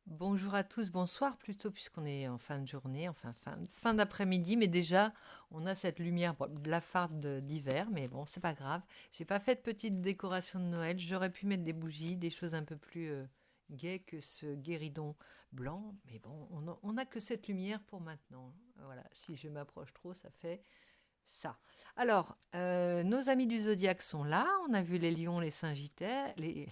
Bonjour à tous, bonsoir plutôt, puisqu'on est en fin de journée, enfin fin d'après-midi, mais déjà on a cette lumière blafarde d'hiver, mais bon, c'est pas grave. J'ai pas fait de petite décoration de Noël, j'aurais pu mettre des bougies, des choses un peu plus gaies que ce guéridon blanc, mais bon, on a que cette lumière pour maintenant. Voilà, si je m'approche trop, ça fait ça. Alors, nos amis du zodiaque sont là. On a vu les lions, les sagittaires, les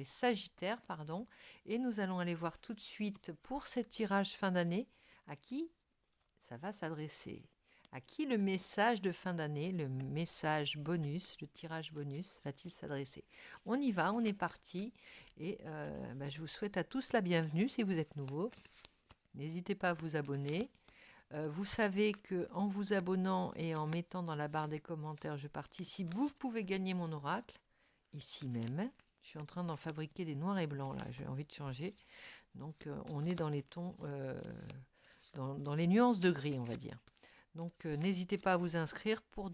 sagittaires, pardon. Et nous allons aller voir tout de suite pour ce tirage fin d'année à qui ça va s'adresser. À qui le message de fin d'année, le message bonus, le tirage bonus va-t-il s'adresser? On y va, on est parti. Et je vous souhaite à tous la bienvenue si vous êtes nouveau. N'hésitez pas à vous abonner. Vous savez que en vous abonnant et en mettant dans la barre des commentaires je participe, vous pouvez gagner mon oracle ici même. Je suis en train d'en fabriquer des noirs et blancs là, j'ai envie de changer. Donc on est dans les tons, dans les nuances de gris on va dire. Donc n'hésitez pas à vous inscrire pour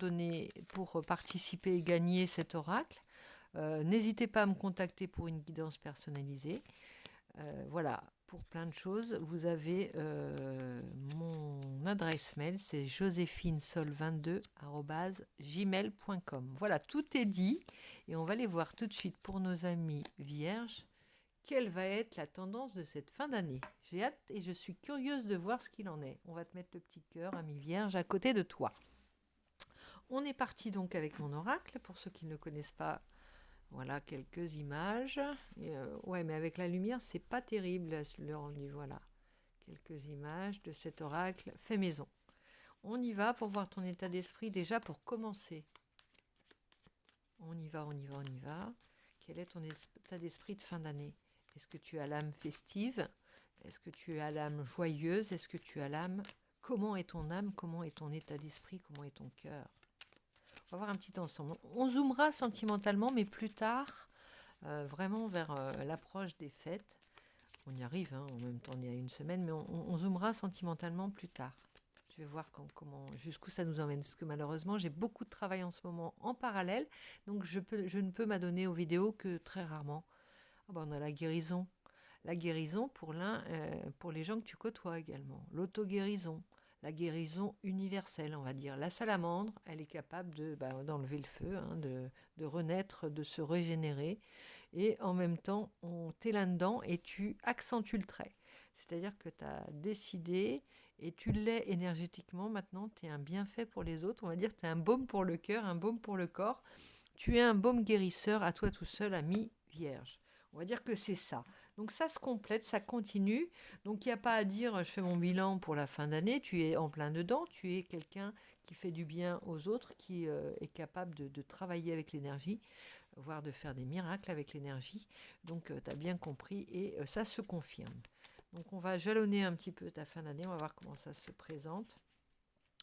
participer et gagner cet oracle. N'hésitez pas à me contacter pour une guidance personnalisée. Voilà, pour plein de choses, vous avez mon adresse mail, c'est joséphinesol22@gmail.com. Voilà, tout est dit et on va aller voir tout de suite pour nos amis vierges quelle va être la tendance de cette fin d'année. J'ai hâte et je suis curieuse de voir ce qu'il en est. On va te mettre le petit cœur, ami vierge, à côté de toi. On est parti donc avec mon oracle. Pour ceux qui ne le connaissent pas, voilà quelques images. Ouais, mais avec la lumière, c'est pas terrible le rendu. Voilà, quelques images de cet oracle fait maison. On y va pour voir ton état d'esprit déjà pour commencer. On y va, on y va, on y va. Quel est ton état d'esprit de fin d'année? Est-ce que tu as l'âme festive? Est-ce que tu as l'âme joyeuse? Est-ce que tu as l'âme... Comment est ton âme? Comment est ton état d'esprit? Comment est ton cœur? On va voir un petit ensemble. On zoomera sentimentalement, mais plus tard, vraiment vers l'approche des fêtes. On y arrive, hein, en même temps, il y a une semaine, mais on zoomera sentimentalement plus tard. Je vais voir jusqu'où ça nous emmène, parce que malheureusement, j'ai beaucoup de travail en ce moment en parallèle, donc je ne peux m'adonner aux vidéos que très rarement. Ah bah, on a la guérison. La guérison pour les gens que tu côtoies également. L'auto-guérison. La guérison universelle, on va dire. La salamandre, elle est capable d'enlever le feu, hein, de renaître, de se régénérer. Et en même temps, t'es là-dedans et tu accentues le trait. C'est-à-dire que tu as décidé et tu l'es énergétiquement. Maintenant, tu es un bienfait pour les autres. On va dire que tu es un baume pour le cœur, un baume pour le corps. Tu es un baume guérisseur à toi tout seul, ami vierge. On va dire que c'est ça. Donc ça se complète, ça continue. Donc il n'y a pas à dire je fais mon bilan pour la fin d'année. Tu es en plein dedans. Tu es quelqu'un qui fait du bien aux autres, qui est capable de travailler avec l'énergie, voire de faire des miracles avec l'énergie. Donc tu as bien compris et ça se confirme. Donc on va jalonner un petit peu ta fin d'année. On va voir comment ça se présente.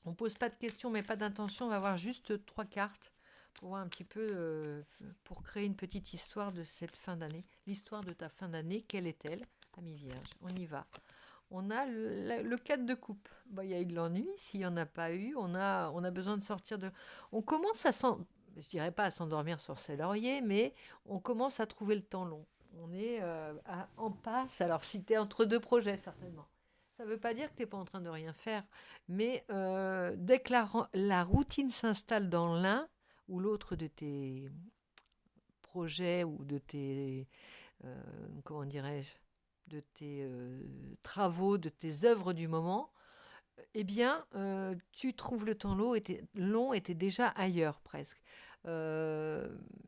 On ne pose pas de questions mais pas d'intention. On va voir juste 3 cartes pour voir un petit peu, pour créer une petite histoire de cette fin d'année. L'histoire de ta fin d'année, quelle est-elle, ami vierge? On y va. On a le 4 de coupe. Bon, il y a eu de l'ennui, s'il n'y en a pas eu, on a besoin de sortir de... On commence je dirais pas à s'endormir sur ses lauriers, mais on commence à trouver le temps long. On est en passe, alors si tu es entre deux projets, certainement. Ça ne veut pas dire que tu n'es pas en train de rien faire, mais dès que la routine s'installe dans l'un ou l'autre de tes projets ou de tes, comment dirais-je, de tes travaux, de tes œuvres du moment, eh bien, tu trouves le temps long et t'es déjà ailleurs presque. Il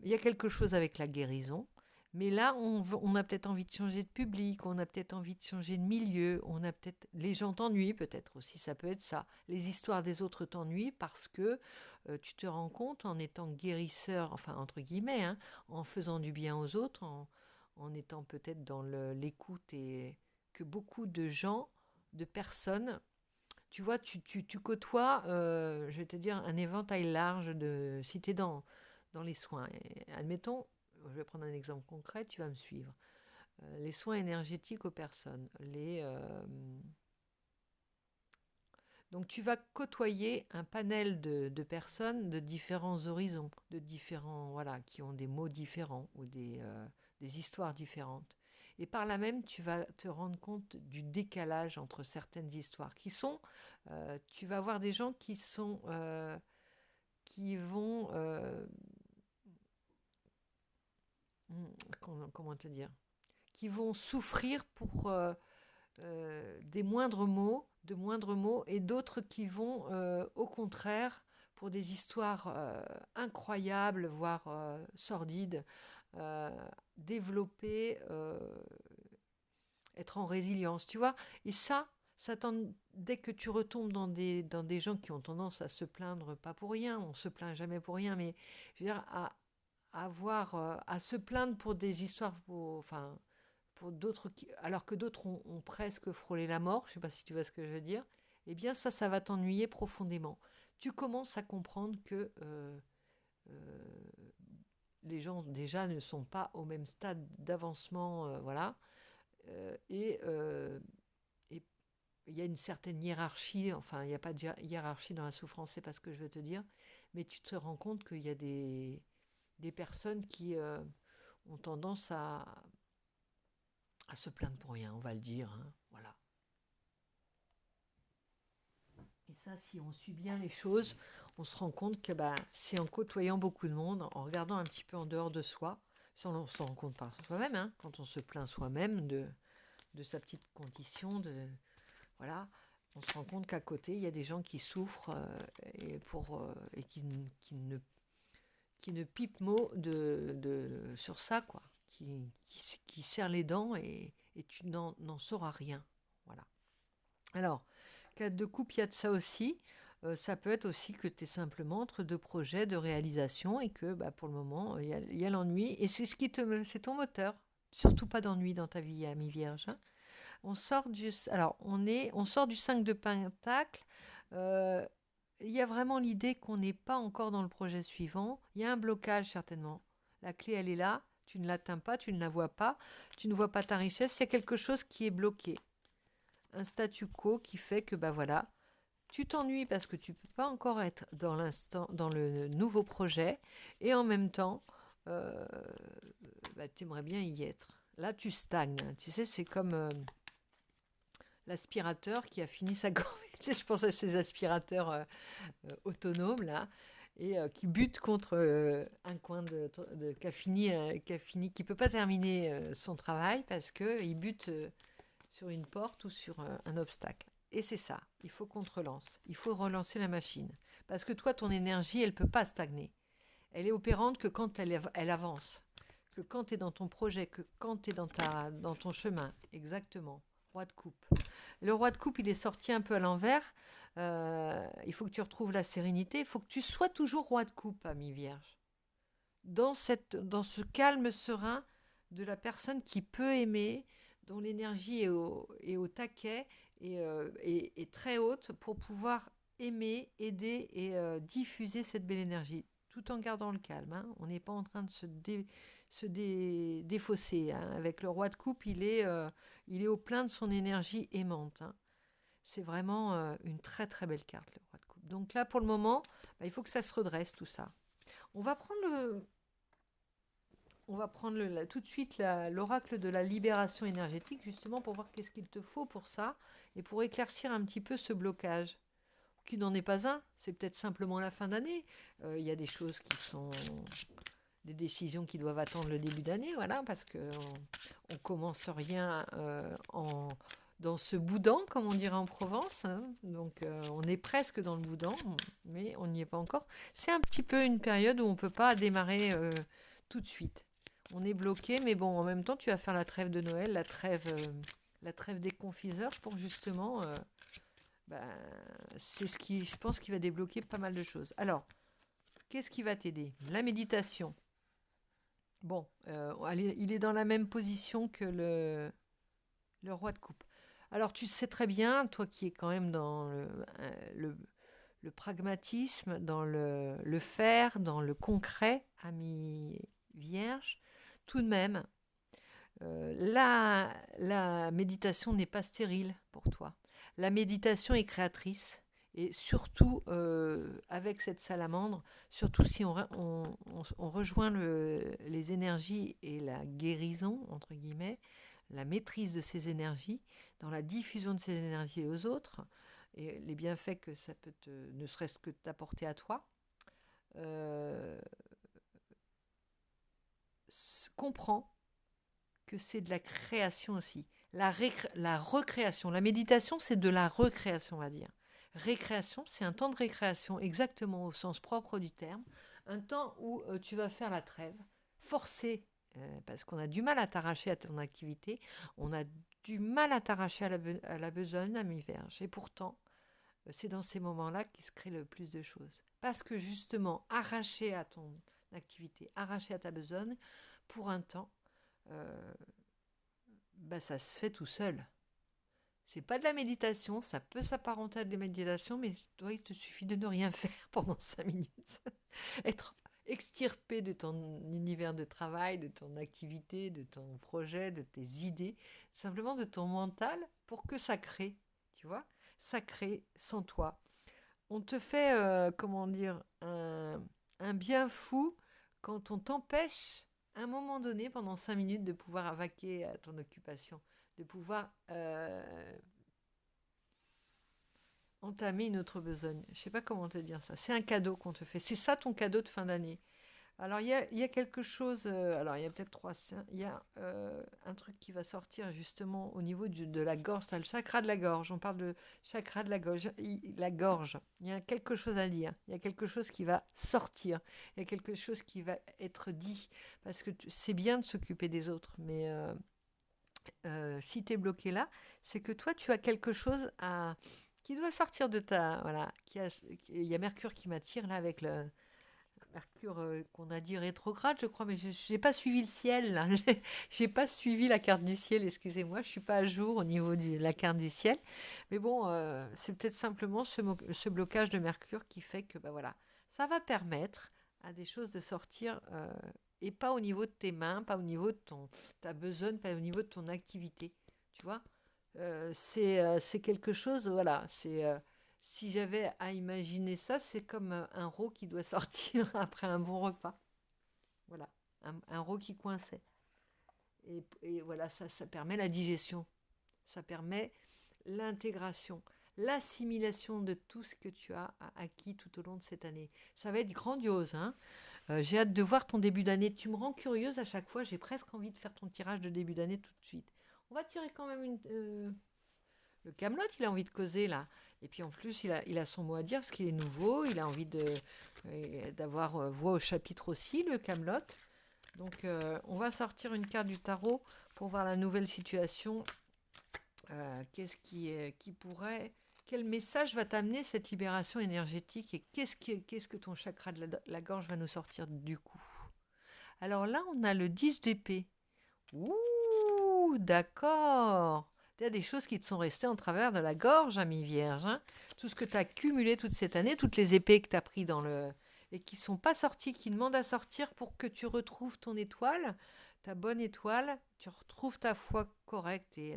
y a quelque chose avec la guérison, mais là, on a peut-être envie de changer de public, on a peut-être envie de changer de milieu, les gens t'ennuient peut-être aussi, ça peut être ça. Les histoires des autres t'ennuient parce que tu te rends compte en étant guérisseur, enfin entre guillemets, hein, en faisant du bien aux autres, en étant peut-être dans l'écoute et que beaucoup de gens, de personnes, tu vois, tu côtoies, je vais te dire, un éventail large de... Si tu es dans les soins, et admettons, je vais prendre un exemple concret, tu vas me suivre. Les soins énergétiques aux personnes. Donc tu vas côtoyer un panel de personnes de différents horizons, de différents, voilà, qui ont des mots différents ou des histoires différentes. Et par là même, tu vas te rendre compte du décalage entre certaines histoires qui sont, tu vas avoir des gens qui vont, comment te dire, qui vont souffrir pour de moindres mots, et d'autres qui vont, au contraire, pour des histoires incroyables, voire sordides, euh, développer, être en résilience, tu vois. Et dès que tu retombes dans des gens qui ont tendance à se plaindre, pas pour rien, on se plaint jamais pour rien, mais je veux dire, à se plaindre pour des histoires, enfin, pour d'autres, alors que d'autres ont presque frôlé la mort, je ne sais pas si tu vois ce que je veux dire, eh bien ça va t'ennuyer profondément. Tu commences à comprendre que euh, les gens déjà ne sont pas au même stade d'avancement, voilà, et il y a une certaine hiérarchie, enfin il n'y a pas de hiérarchie dans la souffrance, c'est pas ce que je veux te dire, mais tu te rends compte qu'il y a des personnes qui ont tendance à se plaindre pour rien, on va le dire, hein, voilà. Et ça, si on suit bien les choses, on se rend compte que c'est en côtoyant beaucoup de monde, en regardant un petit peu en dehors de soi, si on s'en rend compte par soi-même, hein, quand on se plaint soi-même de sa petite condition, voilà, on se rend compte qu'à côté, il y a des gens qui souffrent et qui ne pipent mot sur ça, quoi, qui serrent les dents et tu n'en sauras rien. Voilà. Alors, cas de couple, il y a de ça aussi. Ça peut être aussi que tu es simplement entre deux projets de réalisation et que pour le moment, il y a l'ennui. Et c'est ton moteur. Surtout pas d'ennui dans ta vie, ami vierge, hein. On sort du 5 de Pentacle. Euh, il y a vraiment l'idée qu'on n'est pas encore dans le projet suivant. Il y a un blocage certainement. La clé, elle est là. Tu ne l'atteins pas, tu ne la vois pas. Tu ne vois pas ta richesse. Il y a quelque chose qui est bloqué. Un statu quo qui fait que voilà, tu t'ennuies parce que tu peux pas encore être dans le nouveau projet, et en même temps, tu aimerais bien y être. Là, tu stagnes. Tu sais, c'est comme l'aspirateur qui a fini sa corvée. Tu sais, je pense à ces aspirateurs autonomes là, et qui bute contre un coin qui peut pas terminer son travail parce que il bute sur une porte ou sur un obstacle. Et c'est ça, il faut qu'on te relance. Il faut relancer la machine. Parce que toi, ton énergie, elle ne peut pas stagner. Elle est opérante que quand elle avance. Que quand tu es dans ton projet, que quand tu es dans ton chemin. Exactement. Roi de coupe. Le roi de coupe, il est sorti un peu à l'envers. Il faut que tu retrouves la sérénité. Il faut que tu sois toujours roi de coupe, ami vierge. Dans ce calme serein de la personne qui peut aimer, dont l'énergie est au taquet et très haute pour pouvoir aimer, aider et diffuser cette belle énergie, tout en gardant le calme, hein. On n'est pas en train de se défausser, hein. Avec le roi de coupe, il est au plein de son énergie aimante, hein. C'est vraiment une très très belle carte, le roi de coupe. Donc là, pour le moment, il faut que ça se redresse, tout ça. On va prendre tout de suite l'oracle de la libération énergétique, justement pour voir qu'est-ce qu'il te faut pour ça et pour éclaircir un petit peu ce blocage, qui n'en est pas un, c'est peut-être simplement la fin d'année. Il y a des choses qui sont des décisions qui doivent attendre le début d'année, voilà, parce qu'on ne commence rien dans ce boudin, comme on dirait en Provence, hein. Donc on est presque dans le boudin, mais on n'y est pas encore. C'est un petit peu une période où on ne peut pas démarrer tout de suite. On est bloqué, mais bon, en même temps, tu vas faire la trêve de Noël, la trêve des confiseurs pour justement, c'est ce qui, je pense, qui va débloquer pas mal de choses. Alors, qu'est-ce qui va t'aider? La méditation. Bon, il est dans la même position que le roi de coupe. Alors, tu sais très bien, toi qui es quand même dans le pragmatisme, dans le faire, dans le concret, ami vierge, tout de même, la méditation n'est pas stérile pour toi. La méditation est créatrice. Et surtout, avec cette salamandre, surtout si on rejoint les énergies et la guérison, entre guillemets, la maîtrise de ses énergies, dans la diffusion de ses énergies aux autres, et les bienfaits que ça peut ne serait-ce que t'apporter à toi, comprends que c'est de la création aussi. La recréation. La méditation, c'est de la recréation, on va dire. Récréation, c'est un temps de récréation, exactement au sens propre du terme. Un temps où tu vas faire la trêve, forcer, parce qu'on a du mal à t'arracher à ton activité, on a du mal à t'arracher à la besogne, à mi-vierge. Et pourtant, c'est dans ces moments-là qu'il se crée le plus de choses. Parce que justement, arraché à ton activité, arraché à ta besogne, pour un temps, euh, ça se fait tout seul. C'est pas de la méditation, ça peut s'apparenter à de la méditation, mais toi, il te suffit de ne rien faire pendant 5 minutes. Être extirpé de ton univers de travail, de ton activité, de ton projet, de tes idées, simplement de ton mental, pour que ça crée, tu vois, ça crée sans toi. On te fait, comment dire, un bien fou quand on t'empêche, à un moment donné, pendant 5 minutes, de pouvoir vaquer à ton occupation, de pouvoir entamer une autre besogne. Je ne sais pas comment te dire ça. C'est un cadeau qu'on te fait. C'est ça ton cadeau de fin d'année. Alors, il y a quelque chose. Alors, il y a peut-être trois. Il y a un truc qui va sortir justement au niveau de la gorge. Tu as le chakra de la gorge. On parle de chakra de la gorge. La gorge. Il y a quelque chose à dire. Il y a quelque chose qui va sortir. Il y a quelque chose qui va être dit. Parce que c'est bien de s'occuper des autres. Mais si tu es bloqué là, c'est que toi, tu as quelque chose qui doit sortir de ta. Voilà. Il y a Mercure qui m'attire là avec le Mercure qu'on a dit rétrograde, je crois, mais je n'ai pas suivi le ciel, là. J'ai pas suivi la carte du ciel, excusez-moi, je suis pas à jour au niveau de la carte du ciel. Mais bon, c'est peut-être simplement ce blocage de Mercure qui fait que, voilà, ça va permettre à des choses de sortir, et pas au niveau de tes mains, pas au niveau de ta besogne, pas au niveau de ton activité, tu vois. C'est quelque chose, voilà, si j'avais à imaginer ça, c'est comme un rot qui doit sortir après un bon repas. Voilà, un rot qui coinçait. Et voilà, ça permet la digestion. Ça permet l'intégration, l'assimilation de tout ce que tu as acquis tout au long de cette année. Ça va être grandiose, hein. J'ai hâte de voir ton début d'année. Tu me rends curieuse à chaque fois. J'ai presque envie de faire ton tirage de début d'année tout de suite. On va tirer quand même le Camelot, il a envie de causer là. Et puis en plus, il a son mot à dire parce qu'il est nouveau. Il a envie d'avoir voix au chapitre aussi, le Camelot. Donc on va sortir une carte du tarot pour voir la nouvelle situation. Qu'est-ce qui pourrait... Quel message va t'amener cette libération énergétique et qu'est-ce que ton chakra de la gorge va nous sortir du coup? Alors là, on a le 10 d'épée. Ouh, d'accord. Il y a des choses qui te sont restées en travers de la gorge, ami vierge. Hein. Tout ce que tu as accumulé toute cette année, toutes les épées que tu as pris et qui ne sont pas sorties, qui demandent à sortir pour que tu retrouves ton étoile, ta bonne étoile, tu retrouves ta foi correcte et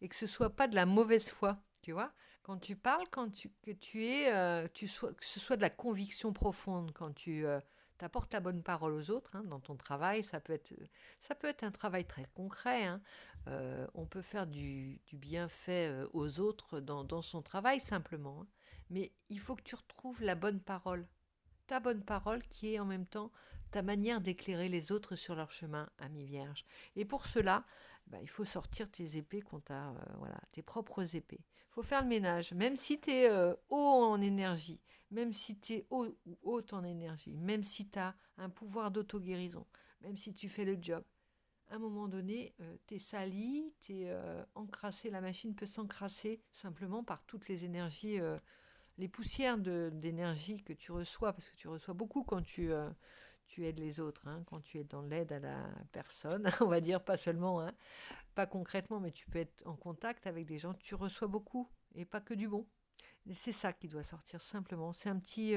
que ce soit pas de la mauvaise foi, tu vois. Quand tu parles, que ce soit de la conviction profonde, quand tu apportes la bonne parole aux autres, hein, dans ton travail, ça peut être un travail très concret. Hein. On peut faire du bienfait aux autres dans son travail simplement. Hein. Mais il faut que tu retrouves la bonne parole. Ta bonne parole qui est en même temps ta manière d'éclairer les autres sur leur chemin, ami vierge. Et pour cela, il faut sortir tes épées voilà, tes propres épées. Il faut faire le ménage, même si tu es haut en énergie, même si tu es haut ou haute en énergie, même si tu as un pouvoir d'auto-guérison, même si tu fais le job. À un moment donné, tu es sali, tu es encrassé, la machine peut s'encrasser simplement par toutes les énergies, les poussières d'énergie que tu reçois, parce que tu reçois beaucoup quand tu aides les autres, hein, quand tu es dans l'aide à la personne, on va dire, pas seulement, hein, pas concrètement, mais tu peux être en contact avec des gens, tu reçois beaucoup, et pas que du bon. Et c'est ça qui doit sortir simplement. C'est un petit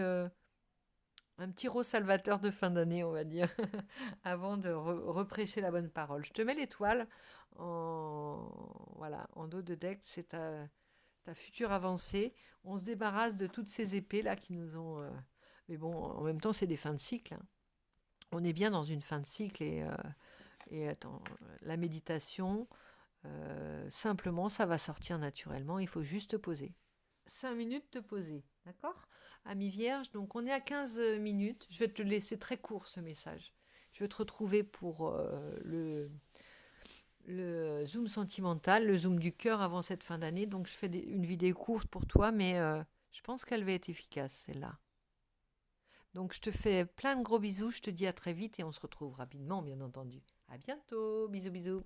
rot salvateur de fin d'année, on va dire, avant de reprêcher la bonne parole. Je te mets l'étoile en dos de deck, c'est ta future avancée. On se débarrasse de toutes ces épées là qui nous ont... Mais bon, en même temps, c'est des fins de cycle. Hein. On est bien dans une fin de cycle et attends, la méditation, Simplement, ça va sortir naturellement. Il faut juste te poser. 5 minutes te poser, d'accord? Ami Vierge, donc on est à 15 minutes. Je vais te laisser très court ce message. Je vais te retrouver pour le zoom sentimental, le zoom du cœur avant cette fin d'année. Donc je fais une vidéo courte pour toi, mais je pense qu'elle va être efficace, celle-là. Donc je te fais plein de gros bisous, je te dis à très vite et on se retrouve rapidement, bien entendu. À bientôt, bisous bisous.